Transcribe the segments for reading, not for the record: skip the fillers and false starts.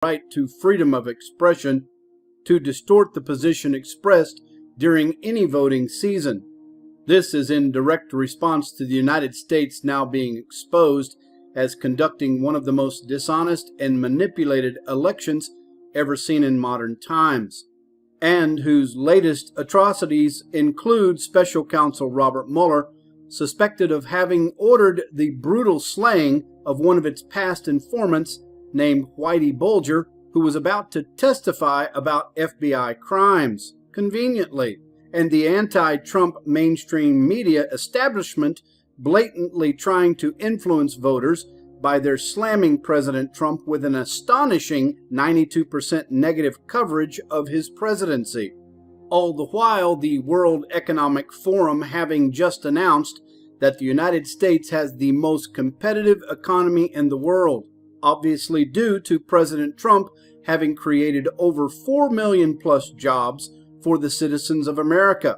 right to freedom of expression to distort the position expressed during any voting season. This is in direct response to the United States now being exposed as conducting one of the most dishonest and manipulated elections ever seen in modern times, and whose latest atrocities include Special Counsel Robert Mueller, suspected of having ordered the brutal slaying of one of its past informants named Whitey Bulger, who was about to testify about FBI crimes, conveniently, and the anti-Trump mainstream media establishment blatantly trying to influence voters by their slamming President Trump with an astonishing 92% negative coverage of his presidency. All the while, the World Economic Forum having just announced that the United States has the most competitive economy in the world, obviously due to President Trump having created over 4 million plus jobs for the citizens of America,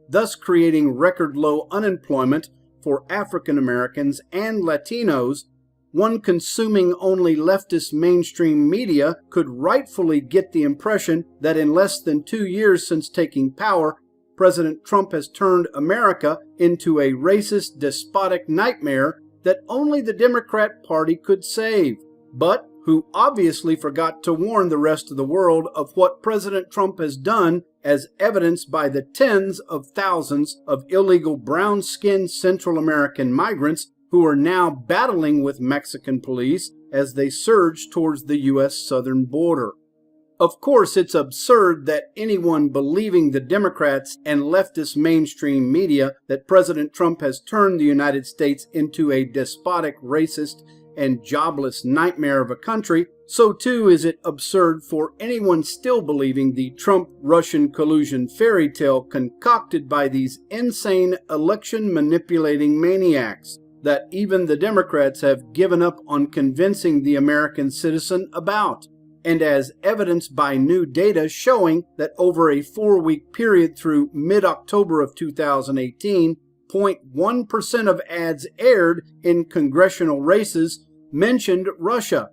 thus creating record low unemployment for African Americans and Latinos. One consuming only leftist mainstream media could rightfully get the impression that in less than 2 years since taking power, President Trump has turned America into a racist, despotic nightmare that only the Democrat Party could save, but who obviously forgot to warn the rest of the world of what President Trump has done, as evidenced by the tens of thousands of illegal brown-skinned Central American migrants who are now battling with Mexican police as they surge towards the U.S. southern border. Of course, it's absurd that anyone believing the Democrats and leftist mainstream media that President Trump has turned the United States into a despotic, racist, and jobless nightmare of a country, so too is it absurd for anyone still believing the Trump-Russian collusion fairy tale concocted by these insane election-manipulating maniacs that even the Democrats have given up on convincing the American citizen about, and as evidenced by new data showing that over a 4-week period through mid-October of 2018, 0.1% of ads aired in congressional races mentioned Russia,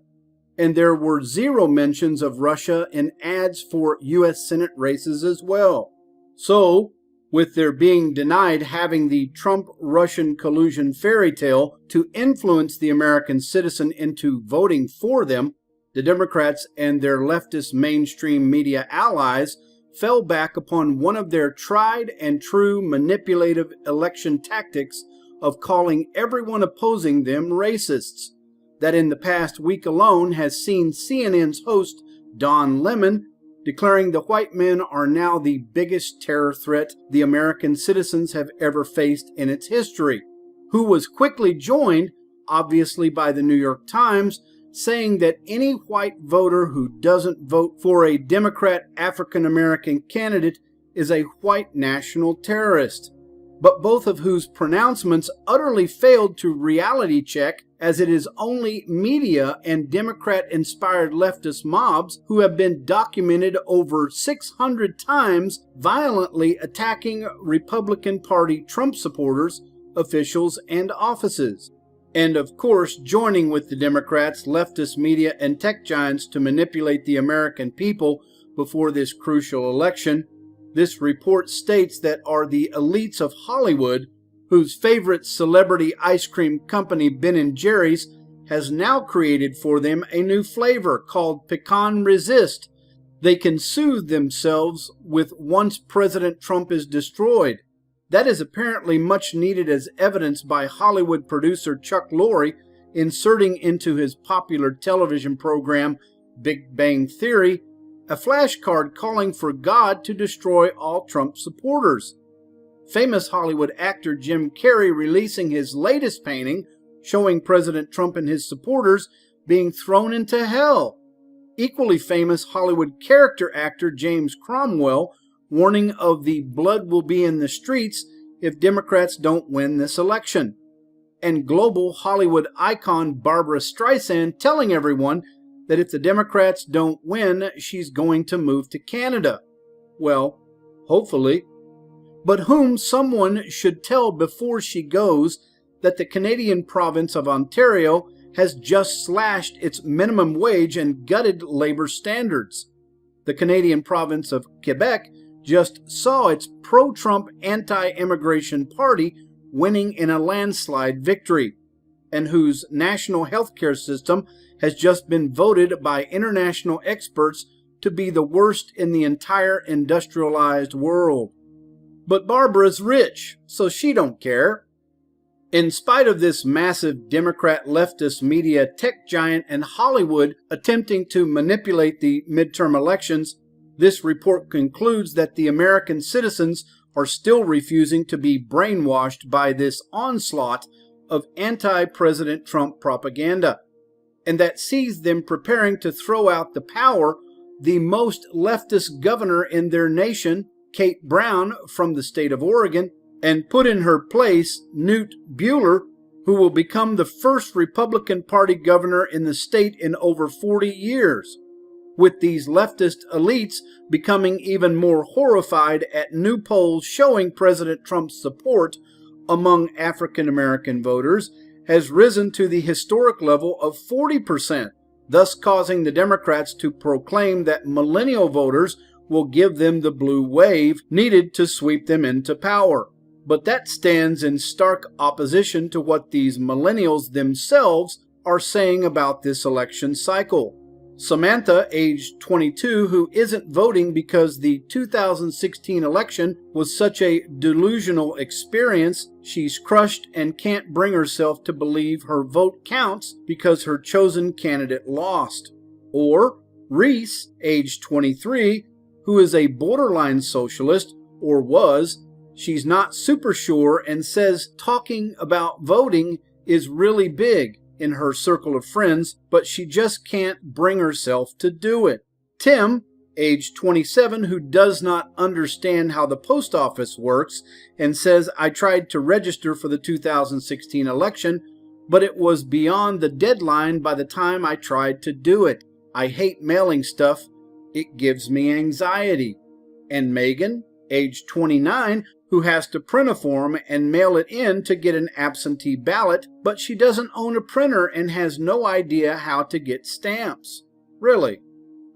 and there were 0 mentions of Russia in ads for U.S. Senate races as well. So, with their being denied having the Trump-Russian collusion fairy tale to influence the American citizen into voting for them, the Democrats and their leftist mainstream media allies fell back upon one of their tried and true manipulative election tactics of calling everyone opposing them racists, that in the past week alone has seen CNN's host Don Lemon declaring the white men are now the biggest terror threat the American citizens have ever faced in its history, who was quickly joined, obviously by the New York Times, saying that any white voter who doesn't vote for a Democrat African-American candidate is a white national terrorist, but both of whose pronouncements utterly failed to reality check, as it is only media and Democrat-inspired leftist mobs who have been documented over 600 times violently attacking Republican Party Trump supporters, officials, and offices. And of course, joining with the Democrats, leftist media, and tech giants to manipulate the American people before this crucial election, this report states that are the elites of Hollywood, whose favorite celebrity ice cream company Ben & Jerry's has now created for them a new flavor called Pecan Resist. They can soothe themselves with once President Trump is destroyed. That is apparently much needed, as evidenced by Hollywood producer Chuck Lorre inserting into his popular television program Big Bang Theory a flashcard calling for God to destroy all Trump supporters. Famous Hollywood actor Jim Carrey releasing his latest painting showing President Trump and his supporters being thrown into hell. Equally famous Hollywood character actor James Cromwell warning of the blood will be in the streets if Democrats don't win this election. And global Hollywood icon Barbra Streisand telling everyone that if the Democrats don't win, she's going to move to Canada. Well, hopefully. But whom someone should tell before she goes that the Canadian province of Ontario has just slashed its minimum wage and gutted labor standards. The Canadian province of Quebec just saw its pro-Trump anti-immigration party winning in a landslide victory, and whose national healthcare system has just been voted by international experts to be the worst in the entire industrialized world. But Barbara's rich, so she don't care. In spite of this massive Democrat leftist media tech giant and Hollywood attempting to manipulate the midterm elections, this report concludes that the American citizens are still refusing to be brainwashed by this onslaught of anti-President Trump propaganda, and that sees them preparing to throw out the power the most leftist governor in their nation, Kate Brown from the state of Oregon, and put in her place Newt Bueller, who will become the first Republican Party governor in the state in over 40 years, with these leftist elites becoming even more horrified at new polls showing President Trump's support among African American voters has risen to the historic level of 40%, thus causing the Democrats to proclaim that millennial voters will give them the blue wave needed to sweep them into power. But that stands in stark opposition to what these millennials themselves are saying about this election cycle. Samantha, age 22, who isn't voting because the 2016 election was such a delusional experience, she's crushed and can't bring herself to believe her vote counts because her chosen candidate lost. Or Reese, age 23, who is a borderline socialist, or was. She's not super sure and says talking about voting is really big in her circle of friends, but she just can't bring herself to do it. Tim, age 27, who does not understand how the post office works and says, I tried to register for the 2016 election, but it was beyond the deadline by the time I tried to do it. I hate mailing stuff. It gives me anxiety. And Megan, age 29, who has to print a form and mail it in to get an absentee ballot, but she doesn't own a printer and has no idea how to get stamps. Really.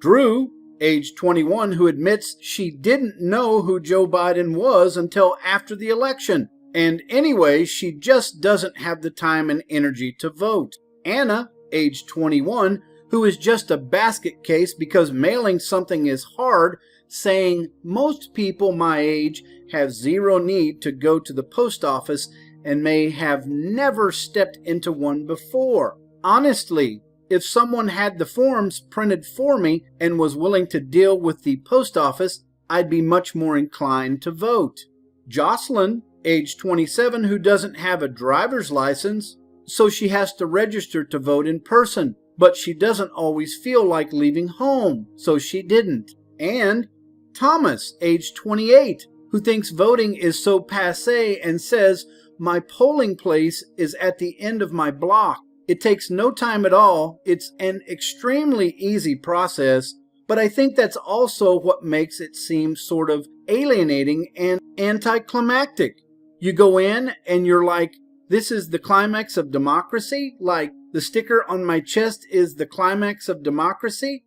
Drew, age 21, who admits she didn't know who Joe Biden was until after the election, and anyway, she just doesn't have the time and energy to vote. Anna, age 21, who is just a basket case because mailing something is hard, saying most people my age have zero need to go to the post office and may have never stepped into one before. Honestly, if someone had the forms printed for me and was willing to deal with the post office, I'd be much more inclined to vote. Jocelyn, age 27, who doesn't have a driver's license, so she has to register to vote in person, but she doesn't always feel like leaving home, so she didn't. And Thomas, age 28, who thinks voting is so passé and says, my polling place is at the end of my block. It takes no time at all. It's an extremely easy process, but I think that's also what makes it seem sort of alienating and anticlimactic. You go in and you're like, this is the climax of democracy? Like, the sticker on my chest is the climax of democracy?